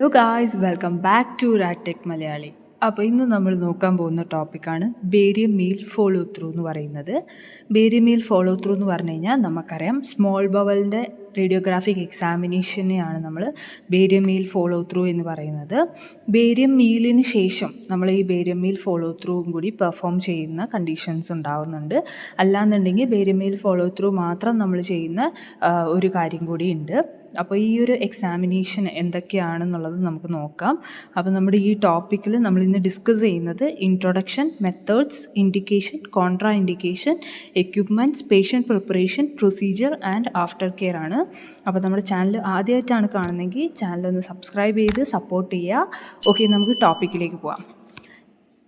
Hello guys, welcome back to റാറ്റെക് മലയാളി. അപ്പോൾ ഇന്ന് നമ്മൾ നോക്കാൻ പോകുന്ന ടോപ്പിക്കാണ് ബേരിയം മീൽ ഫോളോ ത്രൂ എന്ന് പറയുന്നത്. ബേരിയം മീൽ ഫോളോ ത്രൂ എന്ന് പറഞ്ഞു കഴിഞ്ഞാൽ നമുക്കറിയാം, സ്മോൾ ബവലിൻ്റെ റേഡിയോഗ്രാഫിക് എക്സാമിനേഷനെയാണ് നമ്മൾ ബേരിയം മീൽ ഫോളോ ത്രൂ എന്ന് പറയുന്നത്. ബേരിയം മീലിന് ശേഷം നമ്മൾ ഈ ബേരിയം മീൽ ഫോളോ ത്രൂവും കൂടി പെർഫോം ചെയ്യുന്ന കണ്ടീഷൻസ് ഉണ്ടാവുന്നുണ്ട്. അല്ലാന്നുണ്ടെങ്കിൽ ബേരിയം മീൽ ഫോളോ ത്രൂ മാത്രം നമ്മൾ ചെയ്യുന്ന ഒരു കാര്യം കൂടി ഉണ്ട്. അപ്പോൾ ഈ ഒരു എക്സാമിനേഷൻ എന്തൊക്കെയാണെന്നുള്ളത് നമുക്ക് നോക്കാം. അപ്പോൾ നമ്മുടെ ഈ ടോപ്പിക്കിൽ നമ്മൾ ഇന്ന് ഡിസ്കസ് ചെയ്യുന്നത് introduction, methods, indication, contra indication, equipments, patient preparation, procedure and after care ആണ്. അപ്പോൾ നമ്മുടെ ചാനൽ ആദ്യമായിട്ടാണ് കാണുന്നതെങ്കിൽ ചാനലൊന്ന് സബ്സ്ക്രൈബ് ചെയ്ത് സപ്പോർട്ട് ചെയ്യുക. ഓക്കെ, നമുക്ക് ടോപ്പിക്കിലേക്ക് പോവാം.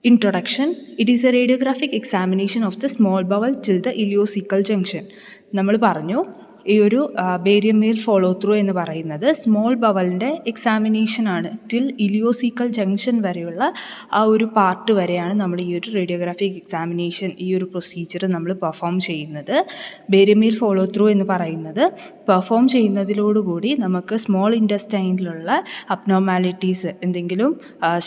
Introduction. It is a radiographic examination of the small bowel till the ileocecal junction. നമ്മൾ പറഞ്ഞു, ഈ ഒരു ബേരിയം മീൽ ഫോളോ ത്രൂ എന്ന് പറയുന്നത് സ്മോൾ ബവലിൻ്റെ എക്സാമിനേഷനാണ്. ടിൽ ഇലിയോസീക്കൽ ജംഗ്ഷൻ വരെയുള്ള ആ ഒരു പാർട്ട് വരെയാണ് നമ്മൾ ഈ ഒരു റേഡിയോഗ്രാഫിക് എക്സാമിനേഷൻ, ഈ ഒരു പ്രൊസീജിയർ നമ്മൾ പെർഫോം ചെയ്യുന്നത്. ബേരിയം മീൽ ഫോളോ ത്രൂ എന്ന് പറയുന്നത് പെർഫോം ചെയ്യുന്നതിലോടുകൂടി നമുക്ക് സ്മോൾ ഇൻറ്റസ്റ്റൈനിലുള്ള അബ്നോർമാലിറ്റീസ്, എന്തെങ്കിലും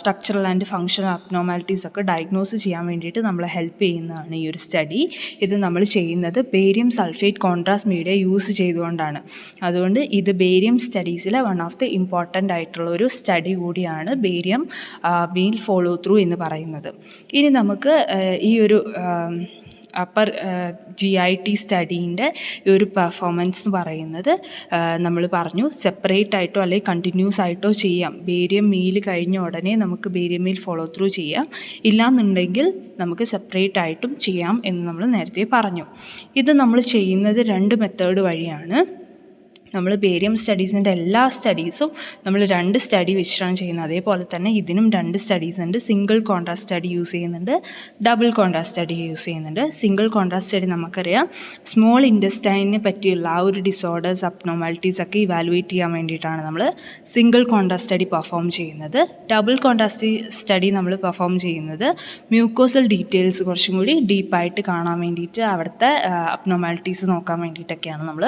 സ്ട്രക്ചറൽ ആൻഡ് ഫങ്ഷണൽ അബ്നോർമാലിറ്റീസ് ഒക്കെ ഡയഗ്നോസ് ചെയ്യാൻ വേണ്ടിയിട്ട് നമ്മളെ ഹെൽപ്പ് ചെയ്യുന്നതാണ് ഈ ഒരു സ്റ്റഡി. ഇത് നമ്മൾ ചെയ്യുന്നത് barium sulphate contrast media use ചെയ്തുകൊണ്ടാണ്. അതുകൊണ്ട് ഇത് ബേരിയം സ്റ്റഡീസിലെ വൺ ഓഫ് ദി ഇമ്പോർട്ടൻ്റ് ആയിട്ടുള്ള ഒരു സ്റ്റഡി കൂടിയാണ് ബേരിയം മീൽ ഫോളോ ത്രൂ എന്ന് പറയുന്നത്. ഇനി നമുക്ക് ഈ ഒരു അപ്പർ GIT സ്റ്റഡീൻ്റെ ഈ ഒരു പെർഫോമൻസ് എന്ന് പറയുന്നത് നമ്മൾ പറഞ്ഞു, സെപ്പറേറ്റ് ആയിട്ടോ അല്ലെങ്കിൽ കണ്ടിന്യൂസ് ആയിട്ടോ ചെയ്യാം. ബേരിയം മീൽ കഴിഞ്ഞ ഉടനെ നമുക്ക് ബേരിയം മീൽ ഫോളോ ത്രൂ ചെയ്യാം, ഇല്ലാന്നുണ്ടെങ്കിൽ നമുക്ക് സെപ്പറേറ്റ് ആയിട്ടും ചെയ്യാം എന്ന് നമ്മൾ നേരത്തെ പറഞ്ഞു. ഇത് നമ്മൾ ചെയ്യുന്നത് 2 മെത്തേഡ് വഴിയാണ്. നമ്മൾ ബേരിയം സ്റ്റഡീസിൻ്റെ എല്ലാ സ്റ്റഡീസും നമ്മൾ 2 സ്റ്റഡി വെച്ചിട്ടാണ് ചെയ്യുന്നത്. അതേപോലെ തന്നെ ഇതിനും 2 സ്റ്റഡീസ് ഉണ്ട്. സിംഗിൾ കോൺട്രാസ്റ്റ് സ്റ്റഡി യൂസ് ചെയ്യുന്നുണ്ട്, ഡബിൾ കോൺട്രാസ്റ്റ് സ്റ്റഡി യൂസ് ചെയ്യുന്നുണ്ട്. സിംഗിൾ കോൺട്രാസ്റ്റ് സ്റ്റഡി നമുക്കറിയാം, സ്മോൾ ഇൻറ്റസ്റ്റൈനിനെ പറ്റിയുള്ള ആ ഒരു ഡിസോർഡേഴ്സ്, അബ്നോർമാലിറ്റീസ് ഒക്കെ ഇവാലുവേറ്റ് ചെയ്യാൻ വേണ്ടിയിട്ടാണ് നമ്മൾ സിംഗിൾ കോൺട്രാസ്റ്റ് സ്റ്റഡി പെർഫോം ചെയ്യുന്നത്. ഡബിൾ കോൺട്രാസ്റ്റ് സ്റ്റഡി നമ്മൾ പെർഫോം ചെയ്യുന്നത് മ്യൂക്കോസൽ ഡീറ്റെയിൽസ് കുറച്ചും കൂടി ഡീപ്പായിട്ട് കാണാൻ വേണ്ടിയിട്ട്, അവിടുത്തെ അബ്നോർമാലിറ്റീസ് നോക്കാൻ വേണ്ടിയിട്ടൊക്കെയാണ് നമ്മൾ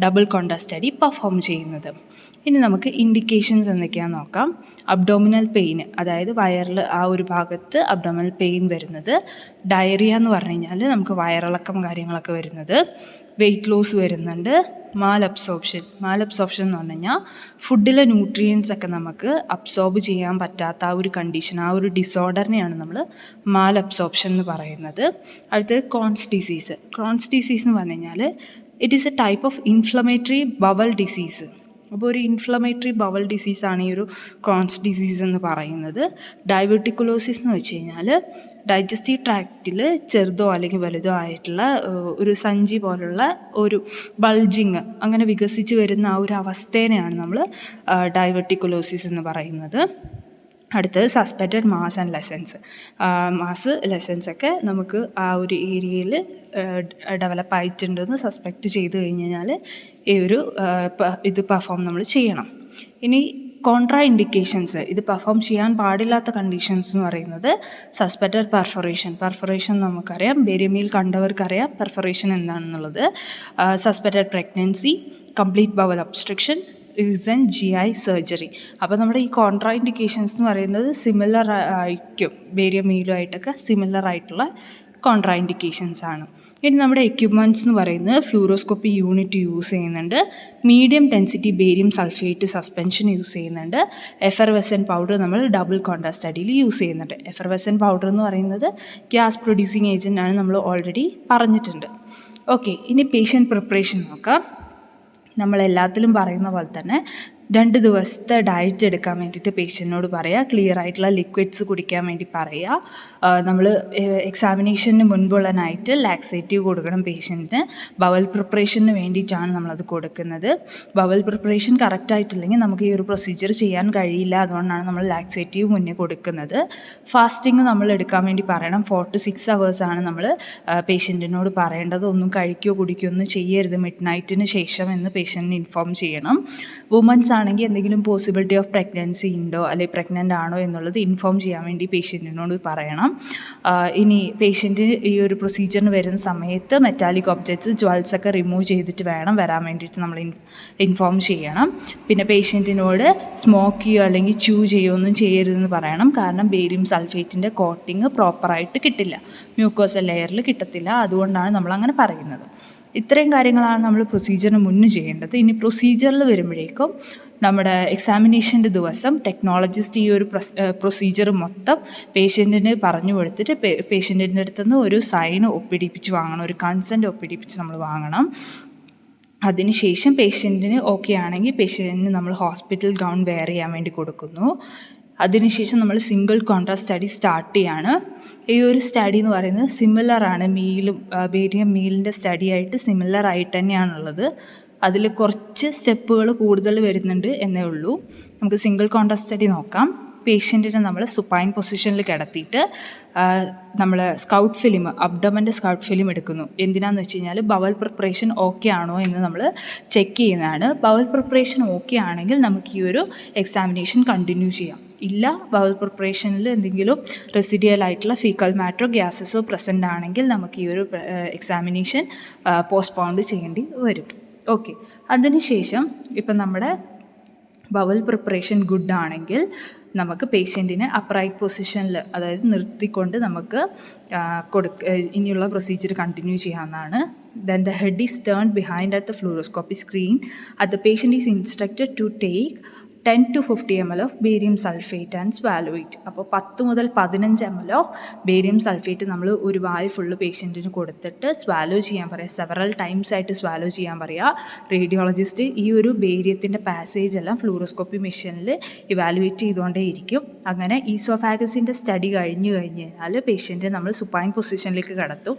ഡബിൾ കോൺട്രാസ്റ്റ് സ്റ്റഡി പെർഫോം ചെയ്യുന്നത്. ഇനി നമുക്ക് ഇൻഡിക്കേഷൻസ് എന്തൊക്കെയാണെന്ന് നോക്കാം. അബ്ഡോമിനൽ പെയിൻ, അതായത് വയറിൽ ആ ഒരു ഭാഗത്ത് അബ്ഡോമിനൽ പെയിൻ വരുന്നത്. ഡയറിയ എന്ന് പറഞ്ഞു കഴിഞ്ഞാൽ നമുക്ക് വയറിളക്കം കാര്യങ്ങളൊക്കെ വരുന്നത്. വെയിറ്റ് ലോസ് വരുന്നുണ്ട്. മാൽ അബ്സോർപ്ഷൻ എന്ന് പറഞ്ഞു കഴിഞ്ഞാൽ ഫുഡിലെ ന്യൂട്രിയൻസ് ഒക്കെ നമുക്ക് അബ്സോർബ് ചെയ്യാൻ പറ്റാത്ത ആ ഒരു കണ്ടീഷൻ, ആ ഒരു ഡിസോർഡറിനെയാണ് നമ്മൾ മാൽ അബ്സോർപ്ഷൻ എന്ന് പറയുന്നത്. അടുത്തത് ക്രോൺസ് ഡിസീസ് എന്ന് പറഞ്ഞു കഴിഞ്ഞാൽ it is A type of inflammatory bowel disease. അപ്പോൾ ഒരു ഇൻഫ്ലമേറ്ററി ബവൽ ഡിസീസാണ് ഈ ഒരു ക്രോൺസ് ഡിസീസ് എന്ന് പറയുന്നത്. ഡയബറ്റിക്കുലോസിസ് എന്ന് വെച്ച് കഴിഞ്ഞാൽ ഡൈജസ്റ്റീവ് ട്രാക്റ്റിൽ ചെറുതോ അല്ലെങ്കിൽ വലുതോ ആയിട്ടുള്ള ഒരു സഞ്ചി പോലുള്ള ഒരു ബൾജിങ് അങ്ങനെ വികസിച്ച് വരുന്ന ആ ഒരു അവസ്ഥേനെയാണ് നമ്മൾ ഡയബറ്റിക്കുലോസിസ് എന്ന് പറയുന്നത്. അടുത്തത് സസ്പെക്റ്റഡ് മാസ് ആൻഡ് ലെസൻസ് ഒക്കെ നമുക്ക് ആ ഒരു ഏരിയയിൽ ഡെവലപ്പ് ആയിട്ടുണ്ടെന്ന് സസ്പെക്റ്റ് ചെയ്ത് കഴിഞ്ഞ് കഴിഞ്ഞാൽ ഈ ഒരു ഇത് പെർഫോം നമ്മൾ ചെയ്യണം. ഇനി കോൺട്രാ ഇൻഡിക്കേഷൻസ്, ഇത് പെർഫോം ചെയ്യാൻ പാടില്ലാത്ത കണ്ടീഷൻസ് എന്ന് പറയുന്നത് സസ്പെക്റ്റഡ് പെർഫറേഷൻ നമുക്കറിയാം, ബേരിയം മീൽ കണ്ടവർക്കറിയാം പെർഫറേഷൻ എന്താണെന്നുള്ളത്. Suspected pregnancy, complete bowel obstruction, recent GI surgery. അപ്പോൾ നമ്മുടെ ഈ കോൺട്രാ ഇൻഡിക്കേഷൻസ് എന്ന് പറയുന്നത് സിമിലർ ആയിരിക്കും, ബേരിയം മീലുമായിട്ടൊക്കെ സിമിലർ ആയിട്ടുള്ള കോൺട്രാ ഇൻഡിക്കേഷൻസ് ആണ്. ഇനി നമ്മുടെ എക്യുപ്മെൻറ്റ്സ് എന്ന് പറയുന്നത് ഫ്ലൂറോസ്കോപ്പി യൂണിറ്റ് യൂസ് ചെയ്യുന്നുണ്ട്, medium density barium sulphate suspension use ചെയ്യുന്നുണ്ട്, എഫർവെസൻ പൗഡർ നമ്മൾ ഡബിൾ കോൺട്രാസ്റ്റ് സ്റ്റഡിയിൽ യൂസ് ചെയ്യുന്നുണ്ട്. എഫർവെസൻ പൗഡർ എന്ന് പറയുന്നത് ഗ്യാസ് പ്രൊഡ്യൂസിങ് ഏജൻ്റ് ആണ്, നമ്മൾ ഓൾറെഡി പറഞ്ഞിട്ടുണ്ട്. ഓക്കെ, ഇനി പേഷ്യൻറ്റ് പ്രിപ്പറേഷൻ നോക്കാം. നമ്മളെല്ലാത്തിലും പറയുന്ന പോലെ തന്നെ 2 ദിവസത്തെ ഡയറ്റ് എടുക്കാൻ വേണ്ടിയിട്ട് പേഷ്യൻറ്റിനോട് പറയുക, ക്ലിയർ ആയിട്ടുള്ള ലിക്വിഡ്സ് കുടിക്കാൻ വേണ്ടി പറയുക. നമ്മൾ എക്സാമിനേഷന് മുൻപുള്ള നൈറ്റ് ലാക്സേറ്റീവ് കൊടുക്കണം പേഷ്യൻറ്റിന്. ബവൽ പ്രിപ്പറേഷന് വേണ്ടിയിട്ടാണ് നമ്മളത് കൊടുക്കുന്നത്. ബവൽ പ്രിപ്പറേഷൻ കറക്റ്റായിട്ടില്ലെങ്കിൽ നമുക്ക് ഈ ഒരു പ്രൊസീജിയർ ചെയ്യാൻ കഴിയില്ല, അതുകൊണ്ടാണ് നമ്മൾ ലാക്സേറ്റീവ് മുന്നേ കൊടുക്കുന്നത്. ഫാസ്റ്റിംഗ് നമ്മൾ എടുക്കാൻ വേണ്ടി പറയണം. 4 to 6 hours ആണ് നമ്മൾ പേഷ്യൻറ്റിനോട് പറയേണ്ടത്. ഒന്നും കഴിക്കുകയോ കുടിക്കുകയോ ഒന്നും ചെയ്യരുത് മിഡ് നൈറ്റിന് ശേഷം എന്ന് പേഷ്യൻറ്റിന് ഇൻഫോം ചെയ്യണം. വുമൻസ് ആണെങ്കിൽ എന്തെങ്കിലും പോസിബിലിറ്റി ഓഫ് പ്രഗ്നൻസി ഉണ്ടോ അല്ലെങ്കിൽ പ്രഗ്നൻ്റ് ആണോ എന്നുള്ളത് ഇൻഫോം ചെയ്യാൻ വേണ്ടി പേഷ്യൻറ്റിനോട് പറയണം. ഇനി പേഷ്യൻറ്റ് ഈ ഒരു പ്രൊസീജിയറിന് വരുന്ന സമയത്ത് മെറ്റാലിക് ഒബ്ജക്ട്സ് ജ്വൽസ് ഒക്കെ റിമൂവ് ചെയ്തിട്ട് വേണം വരാൻ വേണ്ടിയിട്ട് നമ്മൾ ഇൻഫോം ചെയ്യണം. പിന്നെ പേഷ്യൻറ്റിനോട് സ്മോക്ക് ചെയ്യുകയോ അല്ലെങ്കിൽ ചൂ ചെയ്യുകയോ ഒന്നും ചെയ്യരുതെന്ന് പറയണം. കാരണം ബേരിയം സൾഫേറ്റിൻ്റെ കോട്ടിങ് പ്രോപ്പറായിട്ട് കിട്ടില്ല, മ്യൂക്കോസൽ ലെയറിൽ കിട്ടത്തില്ല. അതുകൊണ്ടാണ് നമ്മളങ്ങനെ പറയുന്നത്. ഇത്രയും കാര്യങ്ങളാണ് നമ്മൾ പ്രൊസീജിയറിന് മുന്നേ ചെയ്യേണ്ടത്. ഇനി പ്രൊസീജിയറിൽ വരുമ്പോഴേക്കും നമ്മുടെ എക്സാമിനേഷൻ്റെ ദിവസം ടെക്നോളജിസ്റ്റ് ഈ ഒരു പ്രൊസീജിയർ മൊത്തം പേഷ്യൻറ്റിന് പറഞ്ഞു കൊടുത്തിട്ട് പേഷ്യൻറ്റിൻ്റെ അടുത്തുനിന്ന് ഒരു സൈൻ ഒപ്പിടിപ്പിച്ച് വാങ്ങണം, ഒരു കൺസെൻറ്റ് ഒപ്പിടിപ്പിച്ച് നമ്മൾ വാങ്ങണം. അതിനുശേഷം പേഷ്യൻറ്റിന് ഓക്കെ ആണെങ്കിൽ പേഷ്യൻറ്റിന് നമ്മൾ ഹോസ്പിറ്റൽ ഗൗൺ വെയർ ചെയ്യാൻ വേണ്ടി കൊടുക്കുന്നു. അതിനുശേഷം നമ്മൾ സിംഗിൾ കോൺട്രാസ്റ്റ് സ്റ്റഡി സ്റ്റാർട്ട് ചെയ്യാണ്. ഈ ഒരു സ്റ്റഡി എന്ന് പറയുന്നത് സിമിലറാണ് ബേരിയം മീലിൻ്റെ സ്റ്റഡിയായിട്ട് സിമിലറായിട്ട് തന്നെയാണുള്ളത്. അതിൽ കുറച്ച് സ്റ്റെപ്പുകൾ കൂടുതൽ വരുന്നുണ്ട് എന്നേ ഉള്ളൂ. നമുക്ക് സിംഗിൾ കോൺട്രാസ്റ്റ് സ്റ്റഡി നോക്കാം. പേഷ്യൻറ്റിനെ നമ്മൾ സുപ്പൈൻ പൊസിഷനിൽ കിടത്തിയിട്ട് നമ്മൾ സ്കൗട്ട് ഫിലിം, അബ്ഡോമൻ്റെ സ്കൗട്ട് ഫിലിം എടുക്കുന്നു. എന്തിനാണെന്ന് വെച്ച് കഴിഞ്ഞാൽ ബവൽ പ്രിപ്പറേഷൻ ഓക്കെ ആണോ എന്ന് നമ്മൾ ചെക്ക് ചെയ്യുന്നതാണ്. ബവൽ പ്രിപ്പറേഷൻ ഓക്കെ ആണെങ്കിൽ നമുക്ക് ഈ ഒരു എക്സാമിനേഷൻ കണ്ടിന്യൂ ചെയ്യാം. ഇല്ല, ബവൽ പ്രിപ്പറേഷനിൽ എന്തെങ്കിലും റെസിഡിയൽ ആയിട്ടുള്ള ഫീക്കൽ മാറ്ററോ ഗ്യാസസോ പ്രസൻ്റ് ആണെങ്കിൽ നമുക്ക് ഈ ഒരു എക്സാമിനേഷൻ പോസ്റ്റ്പോണ്ട് ചെയ്യേണ്ടി വരും. ഓക്കെ, അതിനുശേഷം ഇപ്പം നമ്മുടെ ബവൽ പ്രിപ്പറേഷൻ ഗുഡ് ആണെങ്കിൽ നമുക്ക് പേഷ്യൻറ്റിനെ അപ്രൈറ്റ് പൊസിഷനിൽ, അതായത് നിർത്തിക്കൊണ്ട് നമുക്ക് ഇനിയുള്ള പ്രൊസീജിയർ കണ്ടിന്യൂ ചെയ്യാവുന്നതാണ്. Then the head is turned behind at the fluoroscopy screen. The patient is instructed to take 10 to 50 ml of barium sulfate and swallow it. അപ്പോൾ 10 മുതൽ 15 ml ഓഫ് ബേരിയം സൾഫേറ്റ് നമ്മൾ ഒരു വായ് ഫുള്ള് പേഷ്യൻറ്റിന് കൊടുത്തിട്ട് swallow ചെയ്യാൻ പറയുക. Several times ആയിട്ട് swallow ചെയ്യാൻ പറയുക. റേഡിയോളജിസ്റ്റ് ഈ ഒരു ബേരിയത്തിൻ്റെ പാസേജ് എല്ലാം ഫ്ലൂറോസ്കോപ്പി മെഷീനിൽ ഇവാലുവേറ്റ് ചെയ്തുകൊണ്ടേ ഇരിക്കും. അങ്ങനെ ഈസോഫാഗസിൻ്റെ സ്റ്റഡി കഴിഞ്ഞ് കഴിഞ്ഞാൽ പേഷ്യൻറ്റ് നമ്മൾ സുപ്പൈൻ പൊസിഷനിലേക്ക്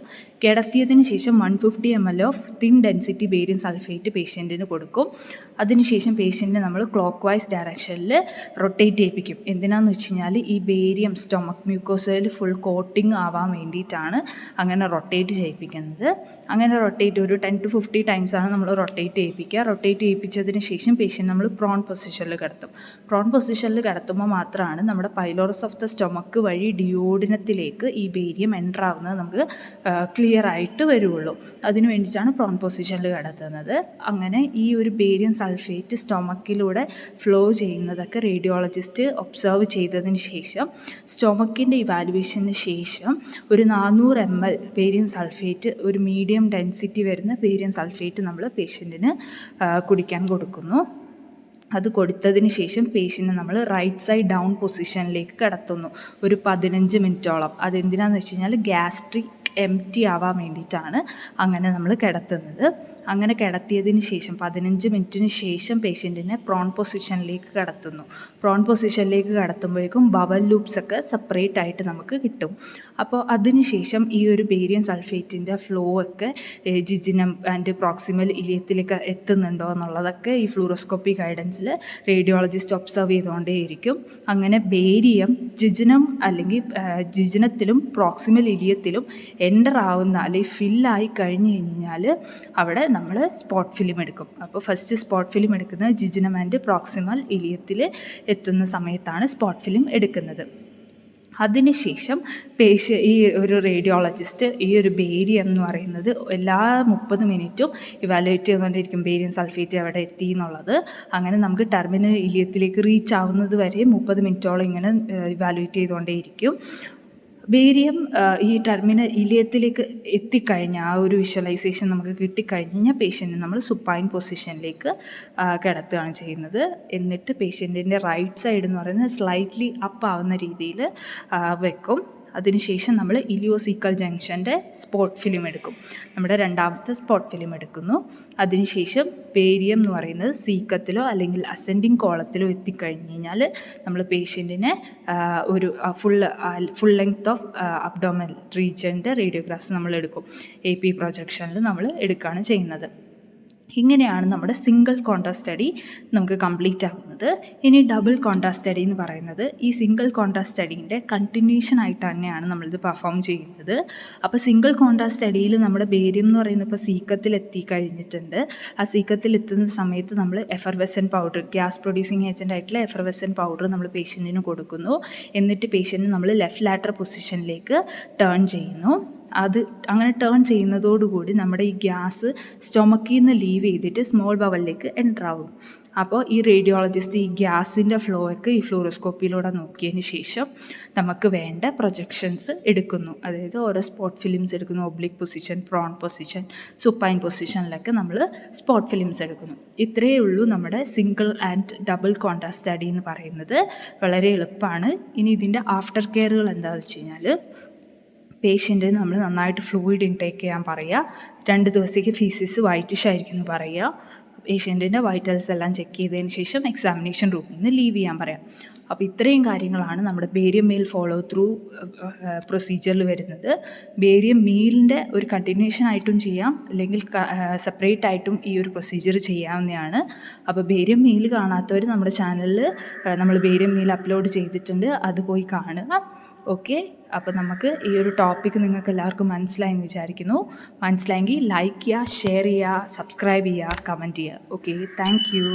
കിടത്തിയതിന് ശേഷം 150 ml of thin density barium sulphate പേഷ്യൻറ്റിന് കൊടുക്കും. അതിനുശേഷം പേഷ്യൻറ്റിനെ നമ്മൾ ക്ലോക്ക് വൈസ് ഡയറക്ഷനിൽ റൊട്ടേറ്റ് ചെയ്യിപ്പിക്കും. എന്തിനാണെന്ന് വെച്ച് കഴിഞ്ഞാൽ ഈ ബേരിയം സ്റ്റൊമക് മ്യൂക്കോസയിൽ ഫുൾ കോട്ടിങ് ആവാൻ വേണ്ടിയിട്ടാണ് അങ്ങനെ റൊട്ടേറ്റ് ചെയ്യിപ്പിക്കുന്നത്. അങ്ങനെ റൊട്ടേറ്റ് ഒരു 10 to 50 ടൈംസാണ് നമ്മൾ റൊട്ടേറ്റ് ചെയ്യിപ്പിക്കുക. റൊട്ടേറ്റ് ചെയ്യിപ്പിച്ചതിന് ശേഷം പേഷ്യൻ്റ് നമ്മൾ പ്രോൺ പൊസിഷനിൽ കിടത്തും. പ്രോൺ പൊസിഷനിൽ കിടത്തുമ്പോൾ മാത്രമാണ് നമ്മുടെ പൈലോറസ് ഓഫ് ദ സ്റ്റൊമക്ക് വഴി ഡിയോഡിനത്തിലേക്ക് ഈ ബേരിയം എൻ്റർ ആവുന്നത് നമുക്ക് ക്ലിയർ ആയിട്ട് വരുള്ളൂ. അതിന് വേണ്ടിയിട്ടാണ് പ്രോൺ പൊസിഷനിൽ കിടത്തുന്നത്. അങ്ങനെ ഈ ഒരു ബേരിയം സൾഫേറ്റ് സ്റ്റൊമക്കിലൂടെ ഫ്ലോ ചെയ്യുന്നതൊക്കെ റേഡിയോളജിസ്റ്റ് ഒബ്സർവ് ചെയ്തതിന് ശേഷം സ്റ്റൊമക്കിൻ്റെ ഇവാലുവേഷന് ശേഷം ഒരു 400 ml ബേരിയം സൾഫേറ്റ്, ഒരു മീഡിയം ഡെൻസിറ്റി വരുന്ന ബേരിയം സൾഫേറ്റ് നമ്മൾ പേഷ്യൻറ്റിന് കുടിക്കാൻ കൊടുക്കുന്നു. അത് കൊടുത്തതിന് ശേഷം പേഷ്യൻറ്റിനെ നമ്മൾ റൈറ്റ് സൈഡ് ഡൗൺ പൊസിഷനിലേക്ക് കിടത്തുന്നു ഒരു 15 മിനിറ്റോളം. അതെന്തിനാണെന്ന് വെച്ച് കഴിഞ്ഞാൽ ഗ്യാസ്ട്രിക് എംറ്റി ആവാൻ വേണ്ടിയിട്ടാണ് അങ്ങനെ നമ്മൾ കിടത്തുന്നത്. അങ്ങനെ കിടത്തിയതിന് ശേഷം 15 മിനിറ്റിന് ശേഷം പേഷ്യൻറ്റിനെ പ്രോൺ പൊസിഷനിലേക്ക് കിടത്തുന്നു. പ്രോൺ പൊസിഷനിലേക്ക് കിടത്തുമ്പോഴേക്കും ബവൽ ലൂപ്സൊക്കെ സെപ്പറേറ്റ് ആയിട്ട് നമുക്ക് കിട്ടും. അപ്പോൾ അതിനുശേഷം ഈ ഒരു ബേരിയം സൾഫേറ്റിൻ്റെ ഫ്ലോ ഒക്കെ ജിജിനം ആൻഡ് പ്രോക്സിമൽ ഇലിയത്തിലേക്ക് എത്തുന്നുണ്ടോ എന്നുള്ളതൊക്കെ ഈ ഫ്ലൂറോസ്കോപ്പി ഗൈഡൻസിൽ റേഡിയോളജിസ്റ്റ് ഒബ്സർവ് ചെയ്തുകൊണ്ടേയിരിക്കും. അങ്ങനെ ബേരിയം ജിജിനം അല്ലെങ്കിൽ ജിജിനത്തിലും പ്രോക്സിമൽ ഇലിയത്തിലും എൻ്റർ ആവുന്ന അല്ലെങ്കിൽ ഫില്ലായി കഴിഞ്ഞ് കഴിഞ്ഞാൽ അവിടെ നമ്മൾ സ്പോട്ട് ഫിലിം എടുക്കും. അപ്പോൾ ഫസ്റ്റ് സ്പോട്ട് ഫിലിം എടുക്കുന്നത് ജിജിനം ആൻഡ് പ്രോക്സിമൽ ഇലിയത്തിൽ എത്തുന്ന സമയത്താണ് സ്പോട്ട് ഫിലിം എടുക്കുന്നത്. അതിനുശേഷം ഈ ഒരു റേഡിയോളജിസ്റ്റ് ഈ ഒരു ബേരിയം എന്ന് പറയുന്നത് എല്ലാ 30 മിനിറ്റും ഇവാലുവേറ്റ് ചെയ്തുകൊണ്ടിരിക്കും ബേരിയം സൾഫേറ്റ് എവിടെ എത്തി എന്നുള്ളത്. അങ്ങനെ നമുക്ക് ടെർമിനൽ ഇലിയത്തിലേക്ക് റീച്ച് ആവുന്നത് വരെ 30 മിനിറ്റോളം ഇങ്ങനെ ഇവാലുവേറ്റ് ചെയ്തുകൊണ്ടേയിരിക്കും. ബേരിയം ഈ ടെർമിനൽ ഇലിയത്തിലേക്ക് എത്തിക്കഴിഞ്ഞ ആ ഒരു വിഷ്വലൈസേഷൻ നമുക്ക് കിട്ടിക്കഴിഞ്ഞാൽ പേഷ്യൻറ്റിനെ നമ്മൾ സുപ്പൈൻ പൊസിഷനിലേക്ക് കിടത്തുകയാണ് ചെയ്യുന്നത്. എന്നിട്ട് പേഷ്യൻറ്റിൻ്റെ റൈറ്റ് സൈഡ് എന്ന് പറയുന്നത് സ്ലൈറ്റ്ലി അപ്പ് ആവുന്ന രീതിയിൽ വെക്കും. അതിനുശേഷം നമ്മൾ ഇലിയോസീക്കൽ ജംഗ്ഷൻ്റെ സ്പോട്ട് ഫിലിം എടുക്കും. നമ്മുടെ രണ്ടാമത്തെ സ്പോട്ട് ഫിലിം എടുക്കുന്നു. അതിനുശേഷം ബേരിയം എന്ന് പറയുന്നത് സീക്കത്തിലോ അല്ലെങ്കിൽ അസെൻഡിങ് കോളത്തിലോ എത്തിക്കഴിഞ്ഞ് കഴിഞ്ഞാൽ നമ്മൾ പേഷ്യൻറ്റിനെ ഒരു ഫുൾ ലെങ്ത് ഓഫ് അബ്ഡോമൽ റീജിയൻ്റെ റേഡിയോഗ്രാഫ്സ് നമ്മൾ എടുക്കും. AP പ്രൊജക്ഷനിൽ നമ്മൾ എടുക്കുകയാണ് ചെയ്യുന്നത്. ഇങ്ങനെയാണ് നമ്മുടെ സിംഗിൾ കോൺട്രാസ്റ്റ് സ്റ്റഡി നമുക്ക് കംപ്ലീറ്റ് ആകുന്നത്. ഇനി ഡബിൾ കോൺട്രാസ്റ്റ് സ്റ്റഡി എന്ന് പറയുന്നത് ഈ സിംഗിൾ കോൺട്രാസ്റ്റ് സ്റ്റഡീൻ്റെ കണ്ടിന്യൂഷൻ ആയിട്ട് തന്നെയാണ് നമ്മളിത് പെർഫോം ചെയ്യുന്നത്. അപ്പോൾ സിംഗിൾ കോൺട്രാസ്റ്റ് സ്റ്റഡിയിൽ നമ്മുടെ ബേരിയം എന്ന് പറയുന്നത് ഇപ്പോൾ സീക്കത്തിൽ എത്തിക്കഴിഞ്ഞിട്ടുണ്ട്. ആ സീക്കത്തിൽ എത്തുന്ന സമയത്ത് നമ്മൾ എഫർവെസൻ പൗഡർ, ഗ്യാസ് പ്രൊഡ്യൂസിങ് ഏജൻ്റ് ആയിട്ടുള്ള എഫർവെസൻ പൗഡർ നമ്മൾ പേഷ്യൻറ്റിന് കൊടുക്കുന്നു. എന്നിട്ട് പേഷ്യൻറ്റിന് നമ്മൾ ലെഫ്റ്റ് ലാറ്ററൽ പൊസിഷനിലേക്ക് ടേൺ ചെയ്യുന്നു. അത് അങ്ങനെ ടേൺ ചെയ്യുന്നതോടുകൂടി നമ്മുടെ ഈ ഗ്യാസ് സ്റ്റൊമക്കിൽ നിന്ന് ലീവ് ചെയ്തിട്ട് സ്മോൾ ബവലിലേക്ക് എൻ്റർ ആവും. അപ്പോൾ ഈ റേഡിയോളജിസ്റ്റ് ഈ ഗ്യാസിൻ്റെ ഫ്ലോ ഒക്കെ ഈ ഫ്ലൂറോസ്കോപ്പിയിലൂടെ നോക്കിയതിന് ശേഷം നമുക്ക് വേണ്ട പ്രൊജക്ഷൻസ് എടുക്കുന്നു. അതായത് ഓരോ സ്പോട്ട് ഫിലിംസ് എടുക്കുന്നു. Oblique position, prone position, supine പൊസിഷനിലൊക്കെ നമ്മൾ സ്പോട്ട് ഫിലിംസ് എടുക്കുന്നു. ഇത്രയേ ഉള്ളൂ നമ്മുടെ single and double contrast study എന്ന് പറയുന്നത്. വളരെ എളുപ്പമാണ്. ഇനി ഇതിൻ്റെ ആഫ്റ്റർ കെയറുകൾ എന്താണെന്ന് വെച്ച് കഴിഞ്ഞാൽ, പേഷ്യൻറ്റിന് നമ്മൾ നന്നായിട്ട് ഫ്ലൂയിഡ് ഇൻടേക്ക് ചെയ്യാൻ പറയുക. 2 ദിവസത്തേക്ക് ഫീസിസ് വൈറ്റിഷ് ആയിരിക്കും എന്ന് പറയുക. പേഷ്യൻറ്റിൻ്റെ വൈറ്റൽസ് എല്ലാം ചെക്ക് ചെയ്തതിന് ശേഷം എക്സാമിനേഷൻ റൂമിൽ നിന്ന് ലീവ് ചെയ്യാൻ പറയാം. അപ്പോൾ ഇത്രയും കാര്യങ്ങളാണ് നമ്മുടെ ബേരിയം മീൽ ഫോളോ ത്രൂ പ്രൊസീജിയറിൽ വരുന്നത്. ബേരിയം മീലിൻ്റെ ഒരു കണ്ടിന്യൂഷൻ ആയിട്ടും ചെയ്യാം, അല്ലെങ്കിൽ സെപ്പറേറ്റ് ആയിട്ടും ഈ ഒരു പ്രൊസീജിയർ ചെയ്യാവുന്നതാണ്. അപ്പോൾ ബേരിയം മീൽ കാണാത്തവർ നമ്മുടെ ചാനലിൽ നമ്മൾ ബേരിയം മീൽ അപ്ലോഡ് ചെയ്തിട്ടുണ്ട്, അത് പോയി കാണുക. ഓക്കെ, അപ്പോൾ നമുക്ക് ഈ ഒരു ടോപ്പിക്ക് നിങ്ങൾക്ക് എല്ലാവർക്കും മനസ്സിലായെന്ന് വിചാരിക്കുന്നു. മനസ്സിലായെങ്കിൽ ലൈക്ക് ചെയ്യുക, ഷെയർ ചെയ്യുക, സബ്സ്ക്രൈബ് ചെയ്യുക, കമൻറ്റ് ചെയ്യുക. Okay, thank you.